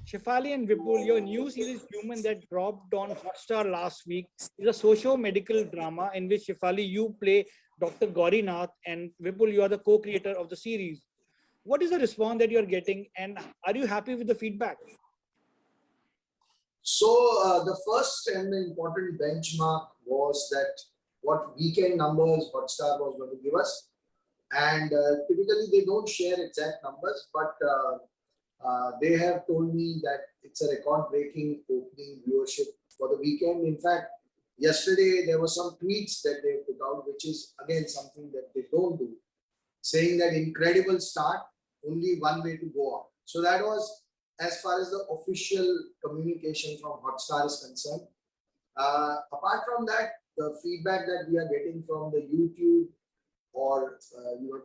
Shefali and Vipul, your new series Human that dropped on Hotstar last week is a socio-medical drama in which Shefali, you play Dr. Gaurinath, and Vipul, you are the co-creator of the series. What is the response that you are getting, and are you happy with the feedback? So the first and the important benchmark was that what weekend numbers Hotstar was going to give us, and typically they don't share exact numbers, but they have told me that it's a record-breaking opening viewership for the weekend. In fact, yesterday there were some tweets that they put out, which is again something that they don't do, saying that incredible start, only one way to go up. So that was as far as the official communication from Hotstar is concerned. Apart from that, the feedback that we are getting from the YouTube or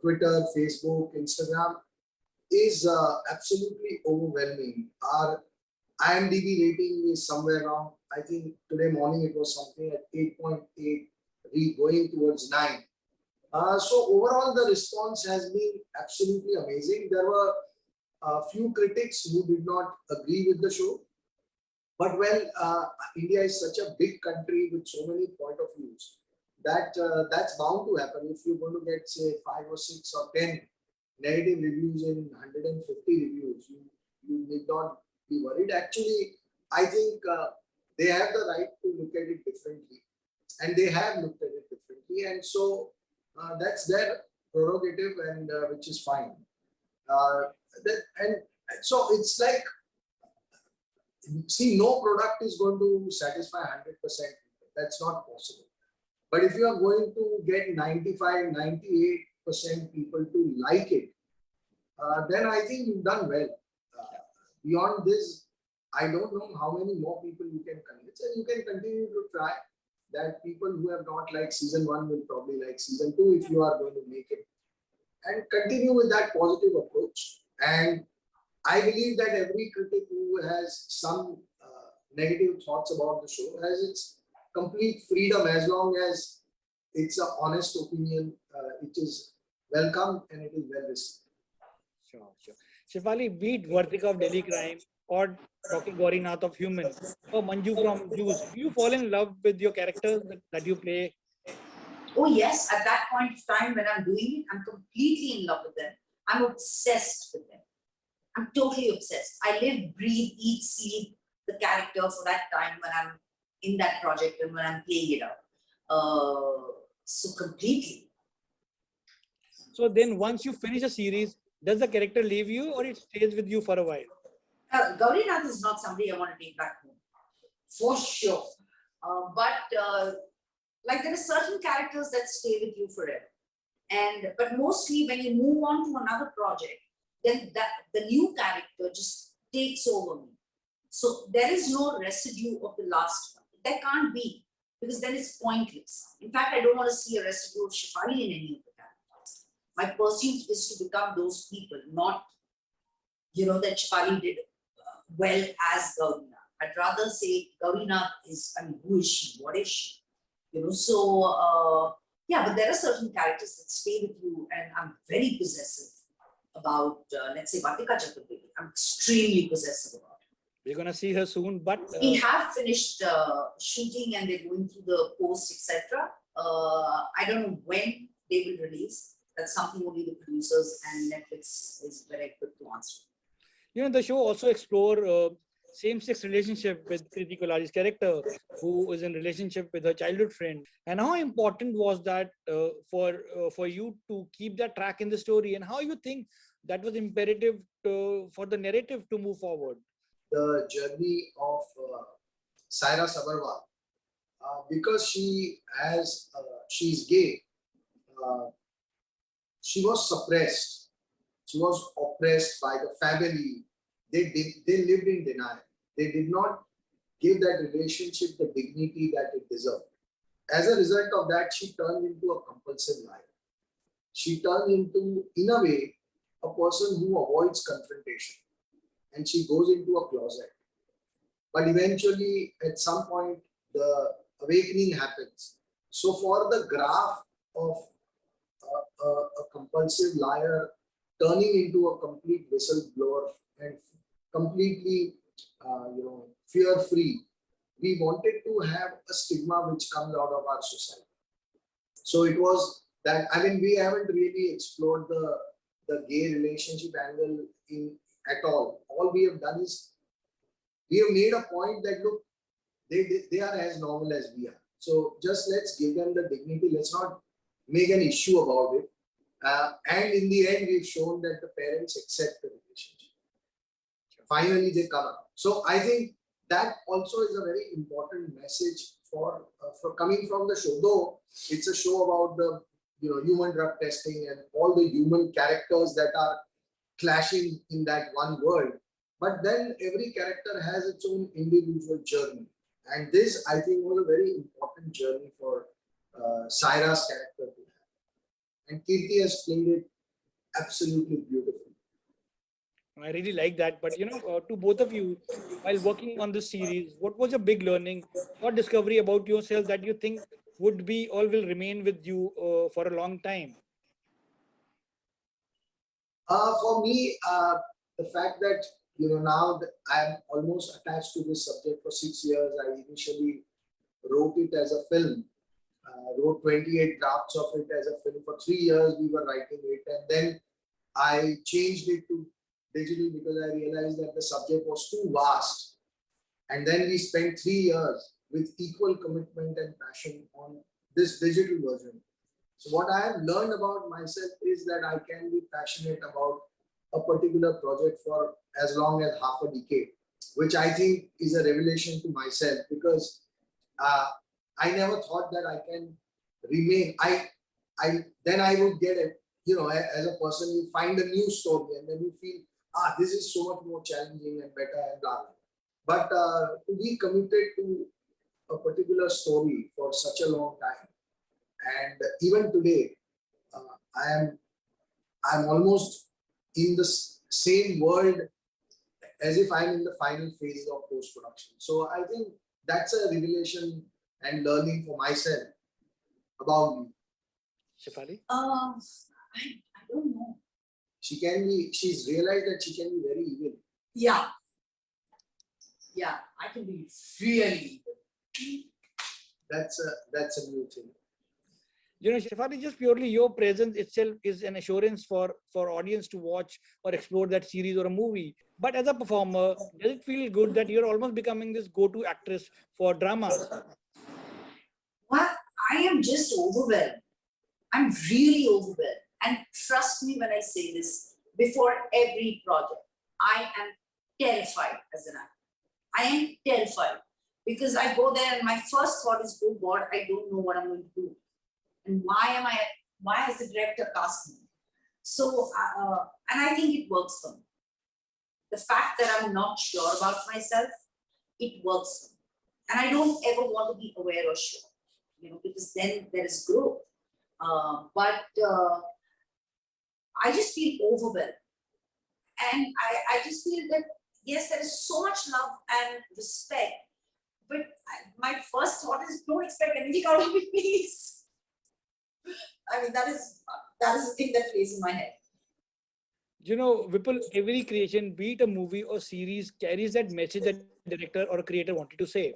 Twitter, Facebook, Instagram is absolutely overwhelming. Our IMDb rating is somewhere around, I think today morning it was something at 8.8, going towards 9. So overall, the response has been absolutely amazing. There were a few critics who did not agree with the show. But India is such a big country with so many point of views that that's bound to happen. If you're going to get, say, 5 or 6 or 10 negative reviews in 150 reviews, you need not be worried. Actually, I think they have the right to look at it differently. And they have looked at it differently. And so that's their prerogative, and which is fine. And so it's like, see, no product is going to satisfy 100%. That's not possible. But if you are going to get 95, 98% people to like it, then I think you've done well. Beyond this, I don't know how many more people you can convince, and you can continue to try. That people who have not liked season 1 will probably like season 2 if you are going to make it. And continue with that positive approach. And I believe that every critic who has some negative thoughts about the show has its complete freedom, as long as it's an honest opinion. It is welcome and it is well received. Sure. Shefali, beat Vartika of Delhi Crime or Dr. Gaurinath of Human or Manju from Juice. Do you fall in love with your characters that you play? Oh yes, at that point of time when I'm doing it, I'm completely in love with them. I'm obsessed with them. I'm totally obsessed. I live, breathe, eat, sleep the character for that time when I'm in that project and when I'm playing it out. So completely. So then once you finish a series, does the character leave you or it stays with you for a while? Gaurinath is not somebody I want to take back home, for sure. But like there are certain characters that stay with you forever. But mostly when you move on to another project, then the new character just takes over me. So there is no residue of the last one. There can't be, because then it's pointless. In fact, I don't want to see a residue of Shefali in any of the characters. My pursuit is to become those people, not, that Shefali did well as Gaurinath. I'd rather say Gaurinath is, who is she? What is she? Yeah, but there are certain characters that stay with you, and I'm very possessive about, let's say, Vartika Chaturvedi. I'm extremely possessive about her. We're going to see her soon, but... We have finished shooting and they're going through the post, etc. I don't know when they will release. That's something only the producers and Netflix is very equipped to answer. The show also explore same-sex relationship with Kriti Kulhari's character, who is in relationship with her childhood friend. And how important was that for you to keep that track in the story, and how you think that was imperative for the narrative to move forward? The journey of Saira Sabarwal, because she's gay, she was suppressed. She was oppressed by the family. They lived in denial. They did not give that relationship the dignity that it deserved. As a result of that, she turned into a compulsive liar. She turned into, in a way, a person who avoids confrontation. And she goes into a closet. But eventually, at some point, the awakening happens. So for the graph of a compulsive liar turning into a complete whistleblower and completely fear-free. We wanted to have a stigma which comes out of our society. So it was that, I mean, we haven't really explored the gay relationship angle in at all. All we have done is we have made a point that look, they are as normal as we are. So just let's give them the dignity. Let's not make an issue about it. And in the end, we've shown that the parents accept the relationship. Finally, they come up. So I think that also is a very important message for coming from the show. Though it's a show about the human drug testing and all the human characters that are clashing in that one world. But then every character has its own individual journey. And this, I think, was a very important journey for Saira's character to have. And Kirti has played it absolutely beautifully. I really like that. But to both of you, while working on this series, what was a big learning or discovery about yourself that you think would be or will remain with you for a long time? For me, the fact that now that I'm almost attached to this subject for 6 years. I initially wrote it as a film, wrote 28 drafts of it as a film. For 3 years, we were writing it, and then I changed it to digital because I realized that the subject was too vast. And then we spent 3 years with equal commitment and passion on this digital version. So what I have learned about myself is that I can be passionate about a particular project for as long as half a decade, which I think is a revelation to myself because I never thought that I can remain. Then I would get it. As a person, you find a new story and then you feel, this is so much more challenging and better and blah, blah. But to be committed to a particular story for such a long time, and even today, I'm almost in the same world as if I'm in the final phase of post-production. So I think that's a revelation and learning for myself about me. Shefali? I don't know. She's realized that she can be very evil. Yeah. Yeah, I can be really evil. That's a new thing. Shefali, just purely your presence itself is an assurance for audience to watch or explore that series or a movie. But as a performer, does it feel good that you're almost becoming this go-to actress for dramas? Well, I am just overwhelmed. I'm really overwhelmed. And trust me when I say this, before every project, I am terrified as an actor. I am terrified because I go there and my first thought is, oh God, I don't know what I'm going to do. And why has the director cast me? So, and I think it works for me. The fact that I'm not sure about myself, it works for me. And I don't ever want to be aware or sure, because then there is growth. But I just feel overwhelmed. And I just feel that, yes, there is so much love and respect, but my first thought is, don't expect anything out of me, please. I mean, that is the thing that plays in my head. Vipul, every creation, be it a movie or series, carries that message that director or a creator wanted to say.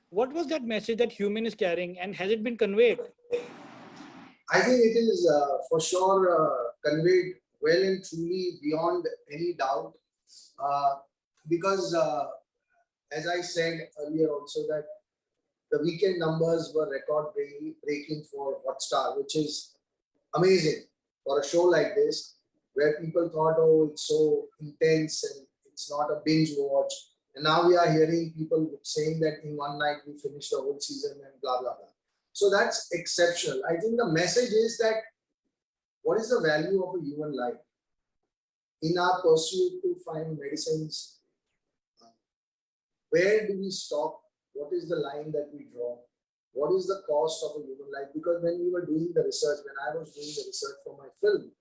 What was that message that human is carrying, and has it been conveyed? I think it is for sure conveyed well and truly beyond any doubt. Because as I said earlier also that the weekend numbers were record breaking for Hotstar, which is amazing for a show like this, where people thought, oh, it's so intense and it's not a binge watch. And now we are hearing people saying that in one night we finished the whole season and blah, blah, blah. So that's exceptional. I think the message is that what is the value of a human life? In our pursuit to find medicines, where do we stop? What is the line that we draw? What is the cost of a human life? Because when we were doing the research, when I was doing the research for my film,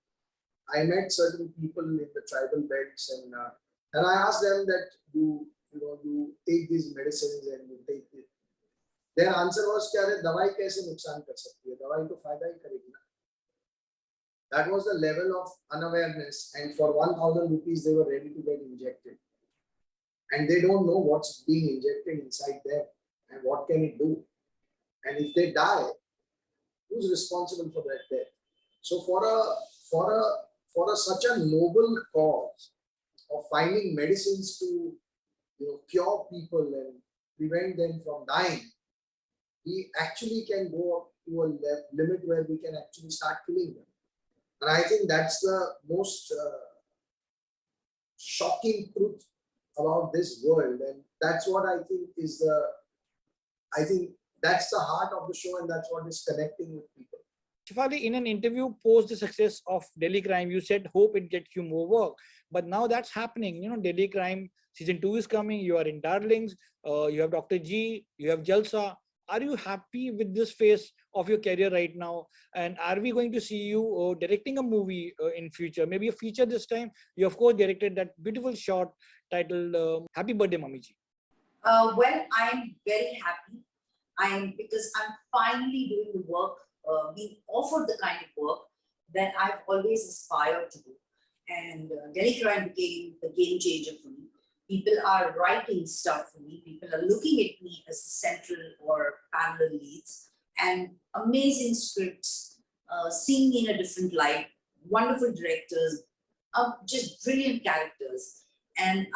I met certain people in the tribal belts and I asked them that you take these medicines and you take it. Their answer was कि अरे दवाई कैसे नुकसान कर सकती है? दवाई तो फायदा ही करेगी ना. That was the level of unawareness, and for 1,000 rupees they were ready to get injected. and they don't know what's being injected inside them and what can it do. And if they die, who's responsible for that death? So for such a noble cause of finding medicines to cure people and prevent them from dying, we actually can go up to a limit where we can actually start killing them. And I think that's the most shocking truth about this world, and that's what I think that's the heart of the show, and that's what is connecting with people. Shefali, in an interview post the success of Delhi Crime, you said hope it gets you more work. But now that's happening. Delhi Crime season 2 is coming. You are in Darlings. You have Dr. G. You have Jalsa. Are you happy with this phase of your career right now? And are we going to see you directing a movie in future? Maybe a feature this time. You of course directed that beautiful short titled "Happy Birthday, Mummy Ji." Well, I'm very happy. Because I'm finally doing the work, being offered the kind of work that I've always aspired to do. And Delhi Crime became the game changer for me. People are writing stuff for me. People are looking at me as the central or parallel leads, and amazing scripts, seeing me in a different light, wonderful directors, just brilliant characters. And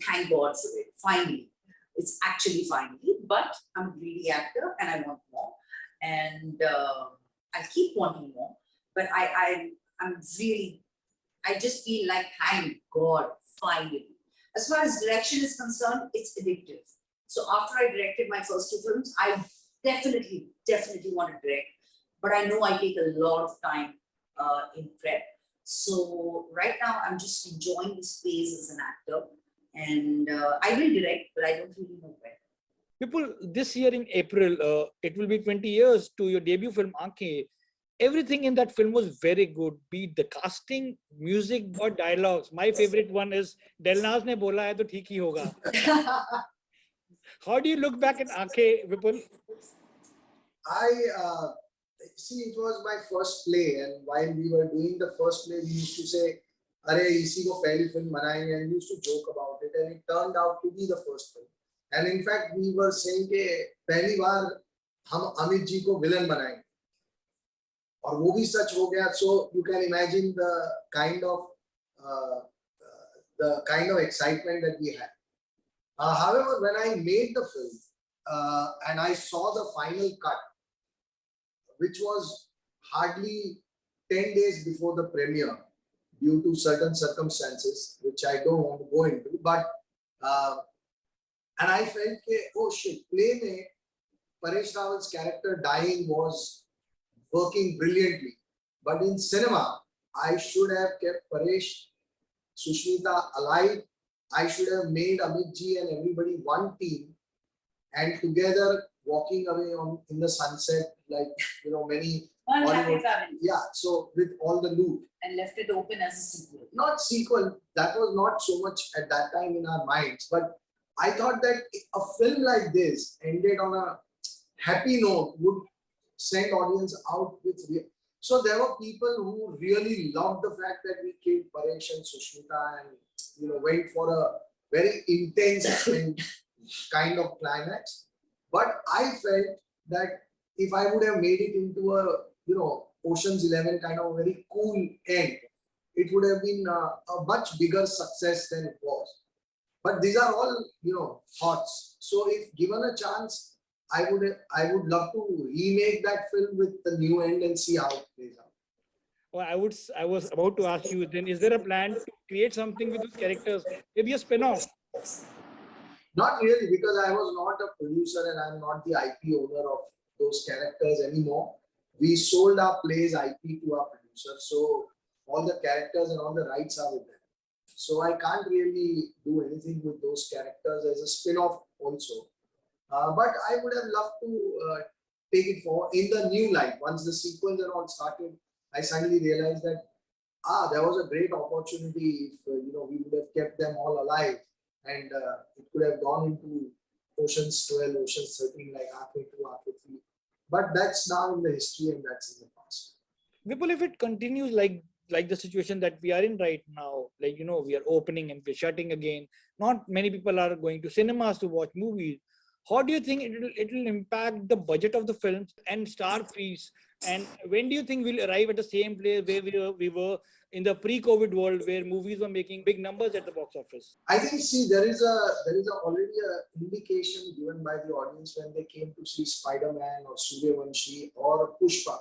thank God for it, finally. It's actually finally, but I'm a greedy actor and I want more. And I keep wanting more, but I just feel like, thank God, finally. As far as direction is concerned, it's addictive. So after I directed my first 2 films, I definitely want to direct, but I know I take a lot of time in prep. So right now I'm just enjoying this phase as an actor, and I will direct, but I don't really know when. People, this year in April, it will be 20 years to your debut film, Aakhen. Everything in that film was very good, be it the casting, music, or dialogues. My favorite one is, Delnaz ne bola hai to theek hi hoga. How do you look back at Aakhen, Vipul? I see, it was my first play, and while we were doing the first play, we used to say, "Arey, isi ko pehli film banayenge," and we used to joke about it, and it turned out to be the first film. And in fact, we were saying कि पहली बार हम अमित जी को villain बनाएंगे, और वो भी सच हो गया. So you can imagine the kind of excitement that we had. However, when I made the film and I saw the final cut, which was hardly 10 days before the premiere, due to certain circumstances, which I don't want to go into, but and I felt that, oh shit, play mein Paresh Rawal's character dying was working brilliantly. But in cinema, I should have kept Paresh, Sushmita alive. I should have made Amit ji and everybody one team, and together walking away in the sunset, like many Unhappy family. Yeah, so with all the loot. And left it open as a sequel. Not sequel, that was not so much at that time in our minds, but I thought that a film like this ended on a happy note would send audience out with so there were people who really loved the fact that we killed Paresh and Sushmita and went for a very intense kind of climax. But I felt that if I would have made it into a Ocean's 11 kind of a very cool end, it would have been a much bigger success than it was. But these are all thoughts. So if given a chance, I would love to remake that film with the new end and see how it plays out. Well, I was about to ask you then, is there a plan to create something with those characters? Maybe a spin-off? Not really, because I was not a producer and I'm not the IP owner of those characters anymore. We sold our plays IP to our producer, so all the characters and all the rights are with them. So I can't really do anything with those characters as a spin-off also. But I would have loved to take it forward in the new light. Once the sequels are all started, I suddenly realized that there was a great opportunity if we would have kept them all alive, and it could have gone into Ocean's 12, Ocean's 13, like Aakhen 2, Aakhen 3. But that's now in the history and that's in the past. Vipul, if it continues like like the situation that we are in right now, like, we are opening and we're shutting again. Not many people are going to cinemas to watch movies. How do you think it will impact the budget of the films and star fees? And when do you think we'll arrive at the same place where we were in the pre-COVID world, where movies were making big numbers at the box office? I think, see, there is already a indication given by the audience when they came to see Spider-Man or Suryavanshi or Pushpa,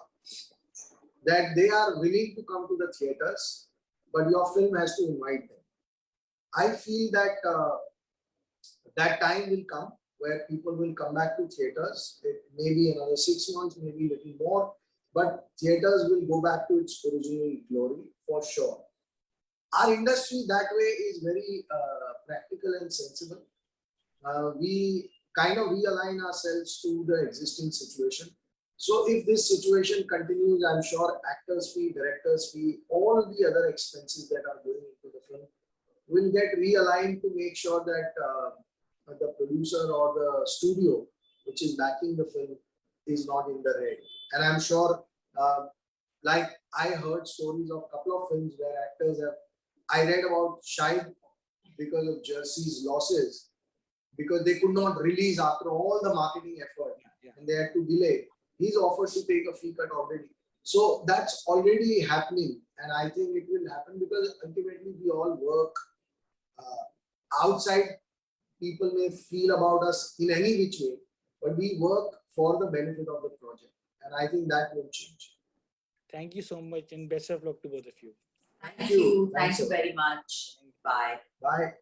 that they are willing to come to the theaters, but your film has to invite them. I feel that that time will come where people will come back to theaters. It may be another 6 months, maybe a little more, but theaters will go back to its original glory for sure. Our industry that way is very practical and sensible. We kind of realign ourselves to the existing situation. So if this situation continues, I'm sure actors fee, directors fee, all the other expenses that are going into the film will get realigned to make sure that the producer or the studio which is backing the film is not in the red. And I'm sure, like I heard stories of a couple of films where actors have, I read about Shahid because of Jersey's losses, because they could not release after all the marketing effort and they had to delay. He's offered to take a fee cut already. So that's already happening. And I think it will happen because ultimately we all work outside. People may feel about us in any which way, but we work for the benefit of the project. And I think that will change. Thank you so much and best of luck to both of you. Thank you. Thank you very much. Bye. Bye.